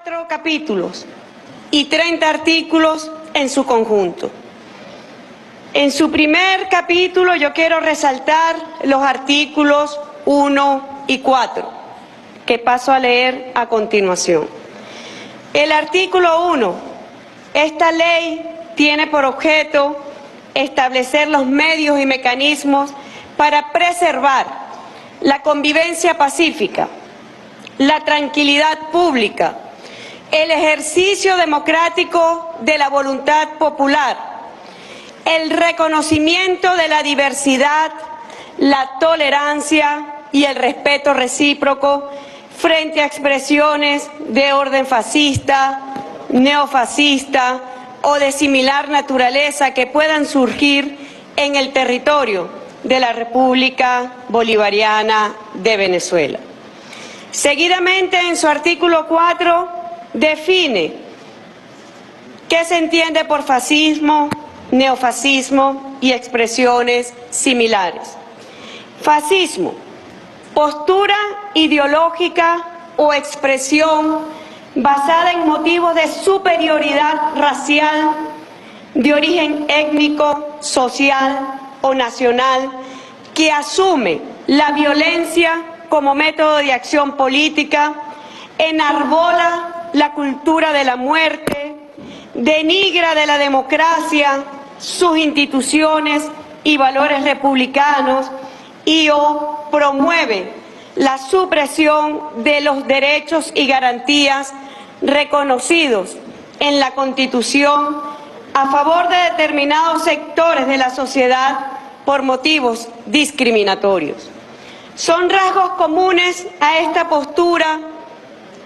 4 capítulos y 30 artículos en su conjunto. En su primer capítulo yo quiero resaltar los artículos 1 y 4, que paso a leer a continuación. El artículo 1. Esta ley tiene por objeto establecer los medios y mecanismos para preservar la convivencia pacífica, la tranquilidad pública, el ejercicio democrático de la voluntad popular, el reconocimiento de la diversidad, la tolerancia y el respeto recíproco frente a expresiones de orden fascista, neofascista o de similar naturaleza que puedan surgir en el territorio de la República Bolivariana de Venezuela. Seguidamente, en su artículo 4, define qué se entiende por fascismo, neofascismo y expresiones similares. Fascismo: postura ideológica o expresión basada en motivos de superioridad racial, de origen étnico, social o nacional, que asume la violencia como método de acción política, enarbola la cultura de la muerte, denigra de la democracia, sus instituciones y valores republicanos o promueve la supresión de los derechos y garantías reconocidos en la Constitución a favor de determinados sectores de la sociedad por motivos discriminatorios. Son rasgos comunes a esta postura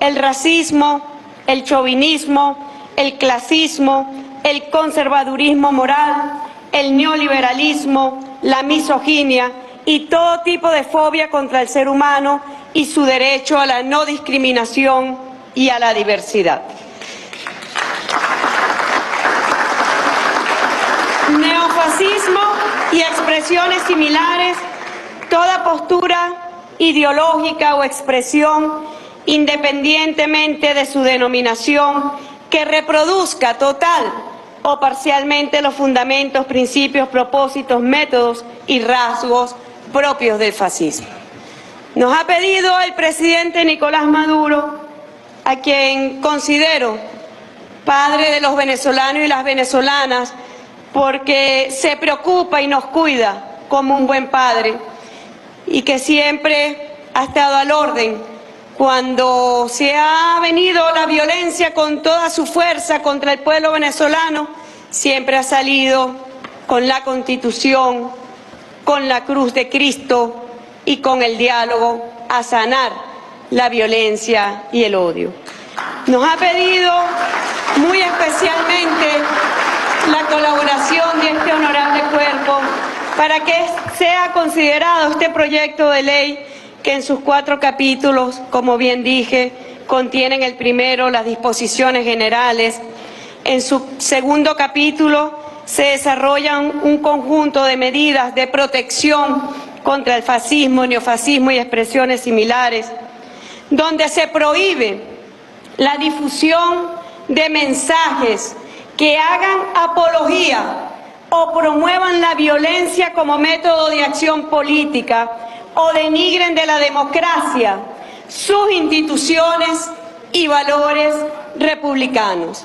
el racismo, el chauvinismo, el clasismo, el conservadurismo moral, el neoliberalismo, la misoginia y todo tipo de fobia contra el ser humano y su derecho a la no discriminación y a la diversidad. Neofascismo y expresiones similares: toda postura ideológica o expresión, independientemente de su denominación, que reproduzca total o parcialmente los fundamentos, principios, propósitos, métodos y rasgos propios del fascismo. Nos ha pedido el presidente Nicolás Maduro, a quien considero padre de los venezolanos y las venezolanas, porque se preocupa y nos cuida como un buen padre y que siempre ha estado al orden cuando se ha venido la violencia con toda su fuerza contra el pueblo venezolano. Siempre ha salido con la Constitución, con la cruz de Cristo y con el diálogo a sanar la violencia y el odio. Nos ha pedido muy especialmente la colaboración de este honorable cuerpo para que sea considerado este proyecto de ley que en sus 4 capítulos, como bien dije, contienen el primero, las disposiciones generales. En su segundo capítulo se desarrollan un conjunto de medidas de protección contra el fascismo, neofascismo y expresiones similares, donde se prohíbe la difusión de mensajes que hagan apología o promuevan la violencia como método de acción política o denigren de la democracia, sus instituciones y valores republicanos.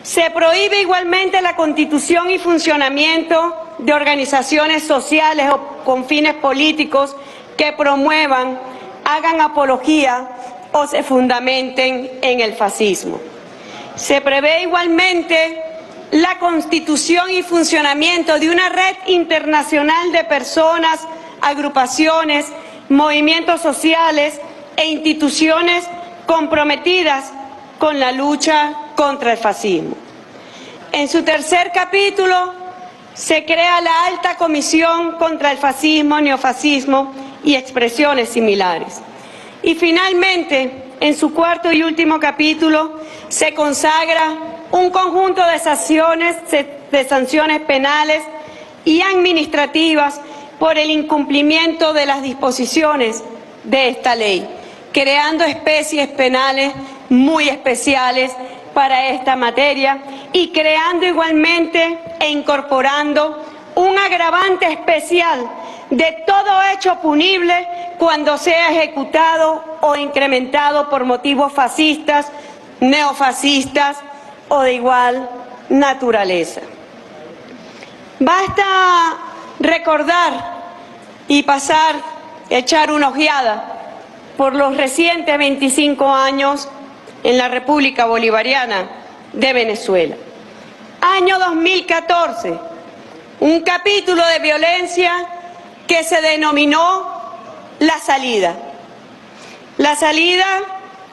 Se prohíbe igualmente la constitución y funcionamiento de organizaciones sociales o con fines políticos que promuevan, hagan apología o se fundamenten en el fascismo. Se prevé igualmente la constitución y funcionamiento de una red internacional de personas, agrupaciones, movimientos sociales e instituciones comprometidas con la lucha contra el fascismo. En su tercer capítulo se crea la Alta Comisión contra el Fascismo, Neofascismo y expresiones similares. Y finalmente, en su cuarto y último capítulo, se consagra un conjunto de sanciones penales y administrativas por el incumplimiento de las disposiciones de esta ley, creando especies penales muy especiales para esta materia y creando igualmente e incorporando un agravante especial de todo hecho punible cuando sea ejecutado o incrementado por motivos fascistas, neofascistas o de igual naturaleza. Basta recordar y echar una ojeada por los recientes 25 años en la República Bolivariana de Venezuela. Año 2014, un capítulo de violencia que se denominó La Salida. La Salida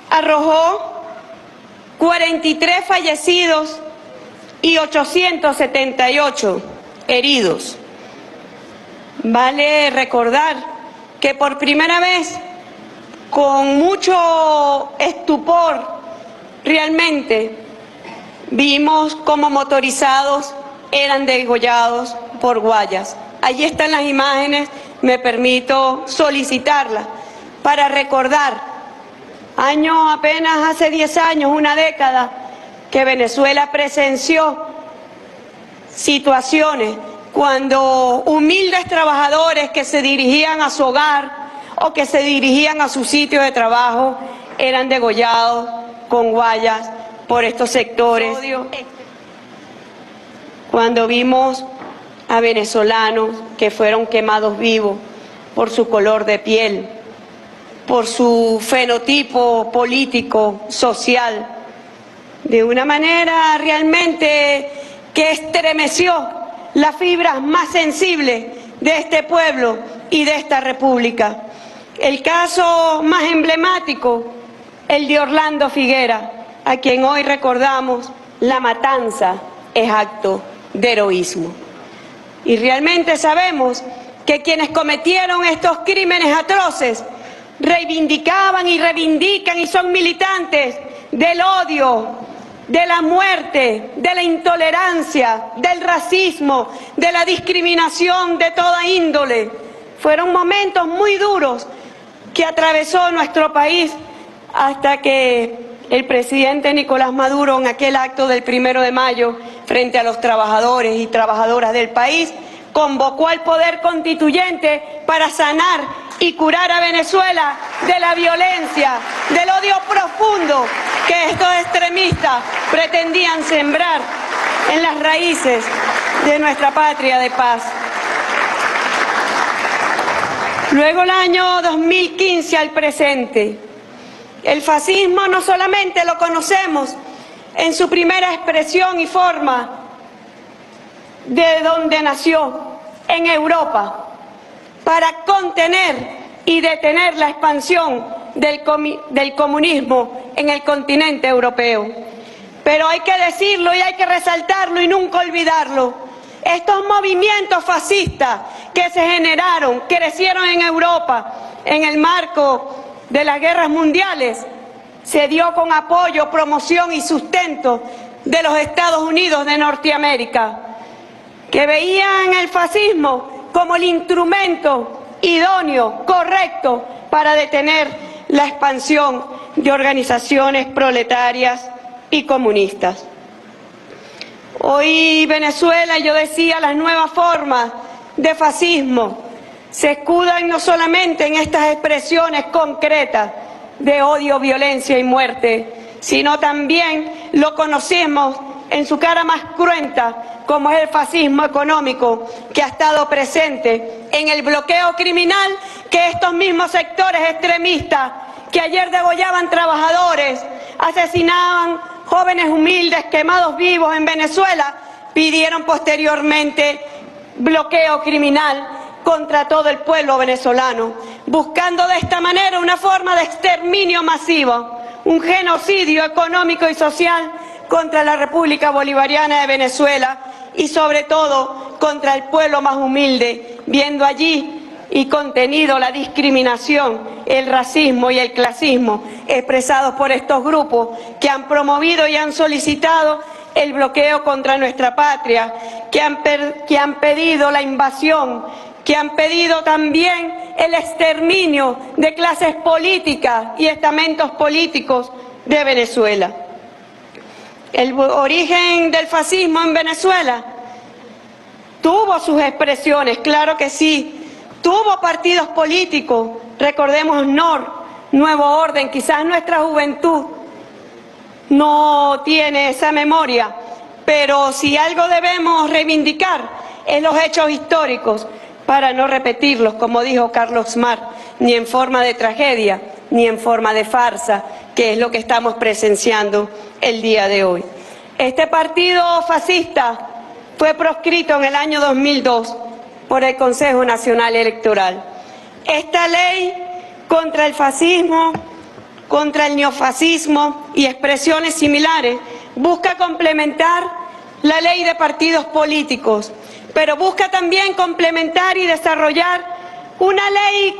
arrojó 43 fallecidos y 878 heridos. Vale recordar que por primera vez, con mucho estupor, realmente vimos cómo motorizados eran degollados por guayas. Allí están las imágenes, me permito solicitarlas para recordar. Apenas hace 10 años, una década, que Venezuela presenció situaciones cuando humildes trabajadores que se dirigían a su hogar o que se dirigían a su sitio de trabajo eran degollados con guayas por estos sectores. Cuando vimos a venezolanos que fueron quemados vivos por su color de piel, por su fenotipo político, social, de una manera realmente que estremeció las fibras más sensibles de este pueblo y de esta república. El caso más emblemático, el de Orlando Figuera, a quien hoy recordamos. La matanza es acto de heroísmo. Y realmente sabemos que quienes cometieron estos crímenes atroces reivindicaban y reivindican y son militantes del odio, de la muerte, de la intolerancia, del racismo, de la discriminación de toda índole. Fueron momentos muy duros que atravesó nuestro país hasta que el presidente Nicolás Maduro, en aquel acto del 1 de mayo, frente a los trabajadores y trabajadoras del país, convocó al poder constituyente para sanar y curar a Venezuela de la violencia, del odio profundo que estos extremistas pretendían sembrar en las raíces de nuestra patria de paz. Luego el año 2015 al presente, el fascismo no solamente lo conocemos en su primera expresión y forma de donde nació, en Europa, para contener y detener la expansión del comunismo en el continente europeo. Pero hay que decirlo y hay que resaltarlo y nunca olvidarlo. Estos movimientos fascistas que se generaron, crecieron en Europa en el marco de las guerras mundiales, se dio con apoyo, promoción y sustento de los Estados Unidos de Norteamérica, que veían el fascismo como el instrumento idóneo, correcto, para detener la expansión de organizaciones proletarias y comunistas. Hoy Venezuela, yo decía, las nuevas formas de fascismo se escudan no solamente en estas expresiones concretas de odio, violencia y muerte, sino también lo conocemos en su cara más cruenta, como es el fascismo económico, que ha estado presente en el bloqueo criminal que estos mismos sectores extremistas, que ayer degollaban trabajadores, asesinaban jóvenes humildes quemados vivos en Venezuela, pidieron posteriormente bloqueo criminal contra todo el pueblo venezolano, buscando de esta manera una forma de exterminio masivo, un genocidio económico y social contra la República Bolivariana de Venezuela y sobre todo contra el pueblo más humilde, viendo allí y contenido la discriminación, el racismo y el clasismo expresados por estos grupos que han promovido y han solicitado el bloqueo contra nuestra patria, que han pedido la invasión, que han pedido también el exterminio de clases políticas y estamentos políticos de Venezuela. El origen del fascismo en Venezuela tuvo sus expresiones, claro que sí, tuvo partidos políticos, recordemos NOR, Nuevo Orden, quizás nuestra juventud no tiene esa memoria, pero si algo debemos reivindicar es los hechos históricos para no repetirlos, como dijo Carlos Marx, ni en forma de tragedia, ni en forma de farsa, que es lo que estamos presenciando el día de hoy. Este partido fascista fue proscrito en el año 2002 por el Consejo Nacional Electoral. Esta ley contra el fascismo, contra el neofascismo y expresiones similares busca complementar la ley de partidos políticos, pero busca también complementar y desarrollar una ley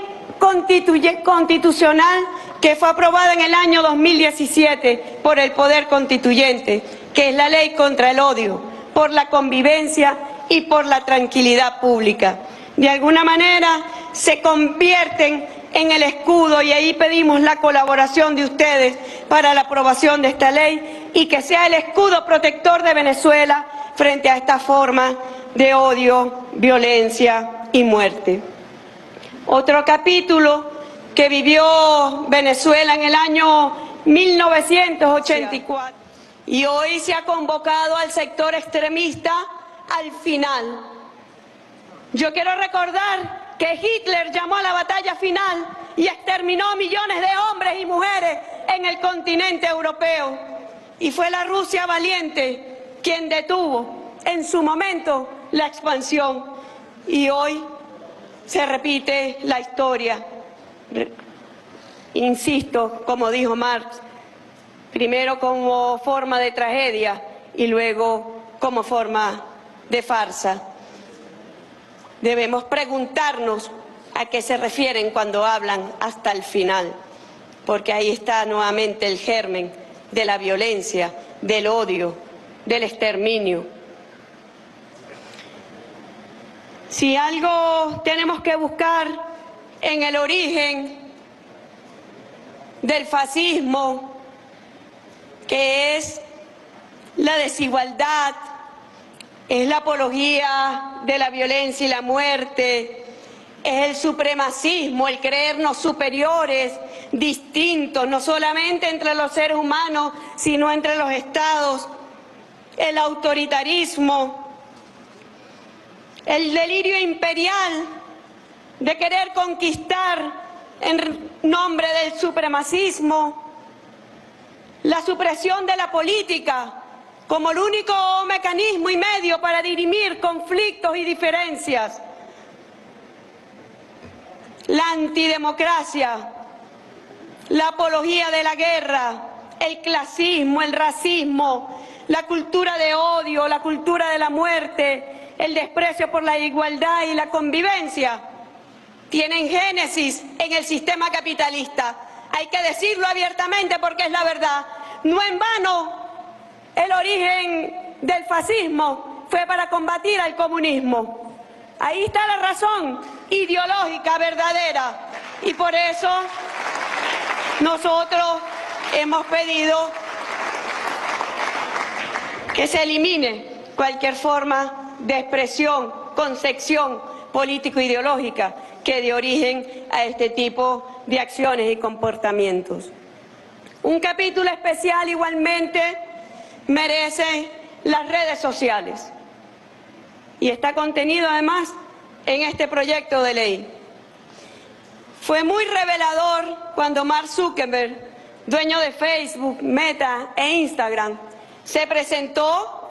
constitucional que fue aprobada en el año 2017 por el Poder Constituyente, que es la ley contra el odio, por la convivencia y por la tranquilidad pública. De alguna manera se convierten en el escudo y ahí pedimos la colaboración de ustedes para la aprobación de esta ley y que sea el escudo protector de Venezuela frente a esta forma de odio, violencia y muerte. Otro capítulo que vivió Venezuela en el año 1984 y hoy se ha convocado al sector extremista al final. Yo quiero recordar que Hitler llamó a la batalla final y exterminó millones de hombres y mujeres en el continente europeo. Y fue la Rusia valiente quien detuvo en su momento la expansión. Y hoy se repite la historia. Insisto, como dijo Marx, primero como forma de tragedia y luego como forma de farsa. Debemos preguntarnos a qué se refieren cuando hablan hasta el final, porque ahí está nuevamente el germen de la violencia, del odio, del exterminio. Si algo tenemos que buscar en el origen del fascismo, que es la desigualdad, es la apología de la violencia y la muerte, es el supremacismo, el creernos superiores, distintos, no solamente entre los seres humanos, sino entre los estados, el autoritarismo, el delirio imperial de querer conquistar en nombre del supremacismo, la supresión de la política como el único mecanismo y medio para dirimir conflictos y diferencias, la antidemocracia, la apología de la guerra, el clasismo, el racismo, la cultura de odio, la cultura de la muerte, el desprecio por la igualdad y la convivencia, tienen génesis en el sistema capitalista. Hay que decirlo abiertamente porque es la verdad. No en vano el origen del fascismo fue para combatir al comunismo. Ahí está la razón ideológica verdadera y por eso nosotros hemos pedido que se elimine cualquier forma de expresión, concepción político-ideológica que dé origen a este tipo de acciones y comportamientos. Un capítulo especial igualmente merece las redes sociales y está contenido además en este proyecto de ley. Fue muy revelador cuando Mark Zuckerberg, dueño de Facebook, Meta e Instagram, se presentó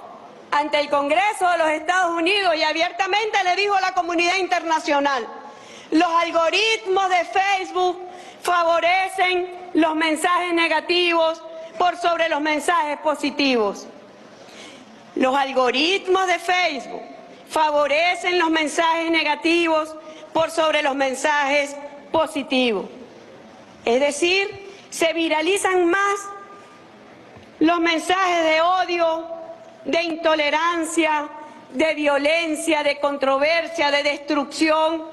ante el Congreso de los Estados Unidos y abiertamente le dijo a la comunidad internacional: los algoritmos de Facebook favorecen los mensajes negativos por sobre los mensajes positivos. Los algoritmos de Facebook favorecen los mensajes negativos por sobre los mensajes positivos. Es decir, se viralizan más los mensajes de odio, de intolerancia, de violencia, de controversia, de destrucción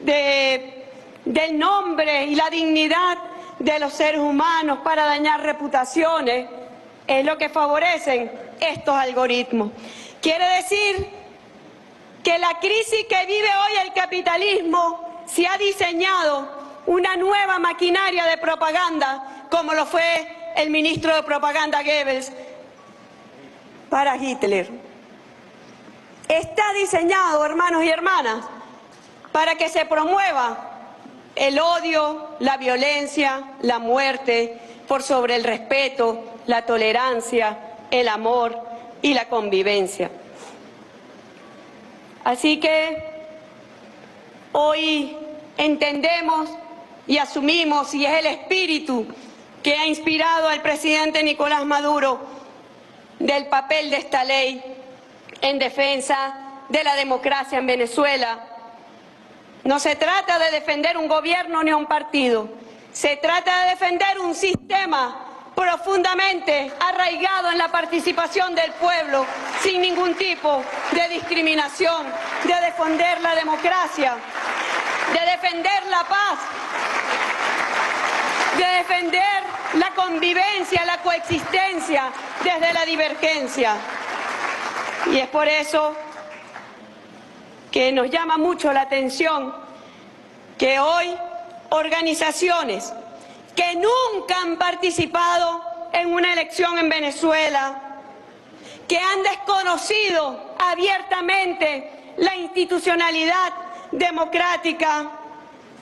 del nombre y la dignidad de los seres humanos para dañar reputaciones, es lo que favorecen estos algoritmos. Quiere decir que la crisis que vive hoy el capitalismo se ha diseñado una nueva maquinaria de propaganda, como lo fue el ministro de Propaganda Goebbels para Hitler. Está diseñado, hermanos y hermanas, para que se promueva el odio, la violencia, la muerte, por sobre el respeto, la tolerancia, el amor y la convivencia. Así que hoy entendemos y asumimos, y es el espíritu que ha inspirado al presidente Nicolás Maduro, del papel de esta ley en defensa de la democracia en Venezuela. No se trata de defender un gobierno ni un partido, se trata de defender un sistema profundamente arraigado en la participación del pueblo, sin ningún tipo de discriminación, de defender la democracia, de defender la paz, de defender la convivencia, la coexistencia desde la divergencia. Y es por eso que nos llama mucho la atención que hoy organizaciones que nunca han participado en una elección en Venezuela, que han desconocido abiertamente la institucionalidad democrática,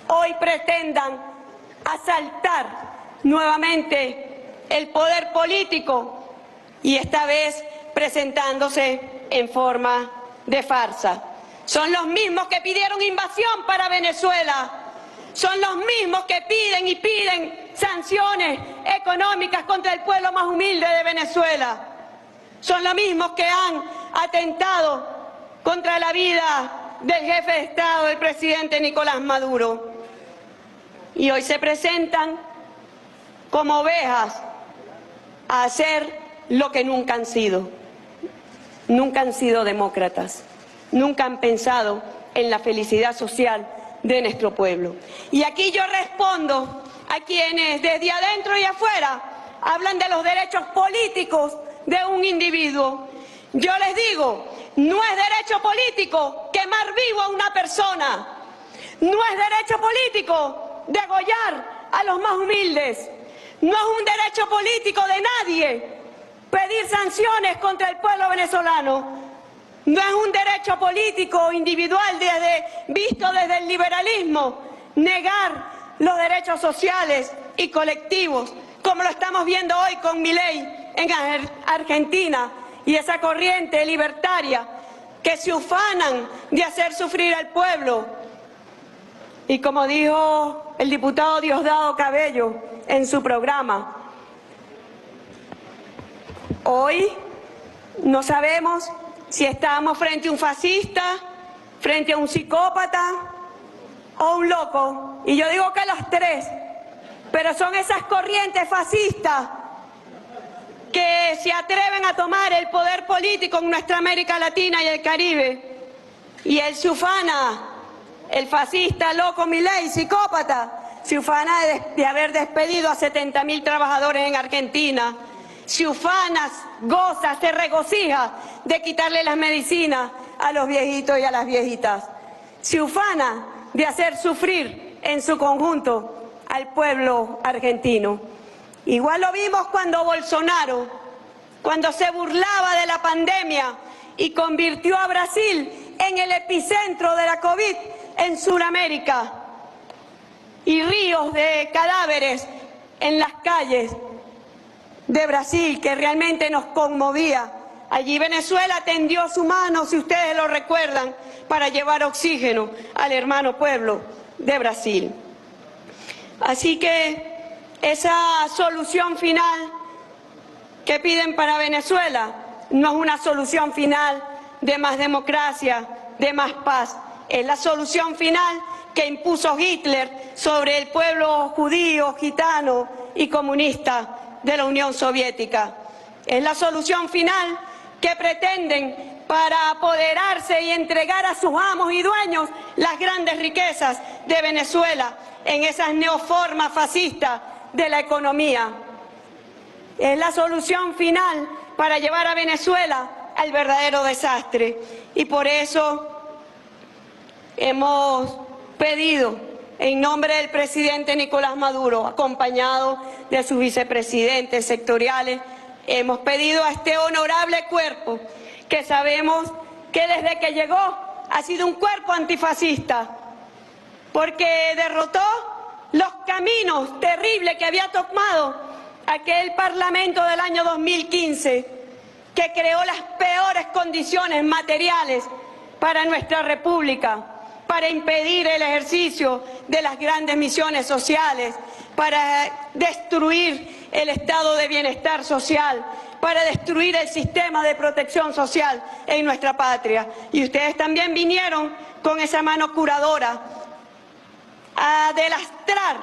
hoy pretendan asaltar nuevamente el poder político y esta vez presentándose en forma de farsa. Son los mismos que pidieron invasión para Venezuela, son los mismos que piden y piden sanciones económicas contra el pueblo más humilde de Venezuela, son los mismos que han atentado contra la vida del jefe de Estado, el presidente Nicolás Maduro. Y hoy se presentan como ovejas a hacer lo que nunca han sido. Nunca han sido demócratas, nunca han pensado en la felicidad social de nuestro pueblo. Y aquí yo respondo a quienes desde adentro y afuera hablan de los derechos políticos de un individuo. Yo les digo, no es derecho político quemar vivo a una persona, no es derecho político degollar a los más humildes, no es un derecho político de nadie pedir sanciones contra el pueblo venezolano, no es un derecho político individual visto desde el liberalismo negar los derechos sociales y colectivos, como lo estamos viendo hoy con Milei en Argentina y esa corriente libertaria que se ufanan de hacer sufrir al pueblo. Y como dijo el diputado Diosdado Cabello en su programa, hoy no sabemos si estamos frente a un fascista, frente a un psicópata o un loco. Y yo digo que los tres, pero son esas corrientes fascistas que se atreven a tomar el poder político en nuestra América Latina y el Caribe. Y él se ufana, el fascista loco Milei, psicópata, se ufana de haber despedido a 70.000 trabajadores en Argentina. Se ufana, goza, se regocija de quitarle las medicinas a los viejitos y a las viejitas. Se ufana de hacer sufrir en su conjunto al pueblo argentino. Igual lo vimos cuando Bolsonaro, cuando se burlaba de la pandemia y convirtió a Brasil en el epicentro de la COVID en Sudamérica, y ríos de cadáveres en las calles de Brasil, que realmente nos conmovía. Allí Venezuela tendió su mano, si ustedes lo recuerdan, para llevar oxígeno al hermano pueblo de Brasil. Así que esa solución final que piden para Venezuela no es una solución final de más democracia, de más paz. Es la solución final que impuso Hitler sobre el pueblo judío, gitano y comunista de la Unión Soviética. Es la solución final que pretenden para apoderarse y entregar a sus amos y dueños las grandes riquezas de Venezuela en esas neoformas fascistas de la economía. Es la solución final para llevar a Venezuela al verdadero desastre. Y por eso hemos pedido, en nombre del presidente Nicolás Maduro, acompañado de sus vicepresidentes sectoriales, hemos pedido a este honorable cuerpo, que sabemos que desde que llegó ha sido un cuerpo antifascista, porque derrotó los caminos terribles que había tomado aquel Parlamento del año 2015, que creó las peores condiciones materiales para nuestra República, para impedir el ejercicio de las grandes misiones sociales, para destruir el estado de bienestar social, para destruir el sistema de protección social en nuestra patria. Y ustedes también vinieron con esa mano curadora a delastrar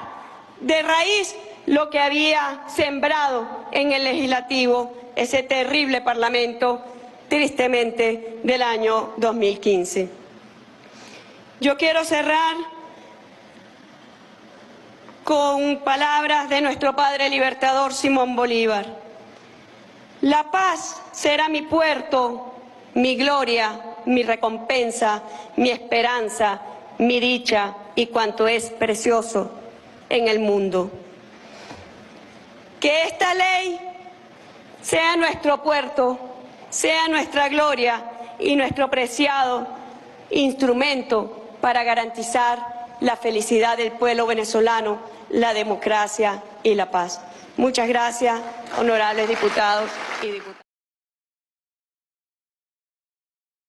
de raíz lo que había sembrado en el legislativo ese terrible Parlamento, tristemente, del año 2015. Yo quiero cerrar con palabras de nuestro padre libertador Simón Bolívar. La paz será mi puerto, mi gloria, mi recompensa, mi esperanza, mi dicha y cuanto es precioso en el mundo. Que esta ley sea nuestro puerto, sea nuestra gloria y nuestro preciado instrumento para garantizar la felicidad del pueblo venezolano, la democracia y la paz. Muchas gracias, honorables diputados y diputadas.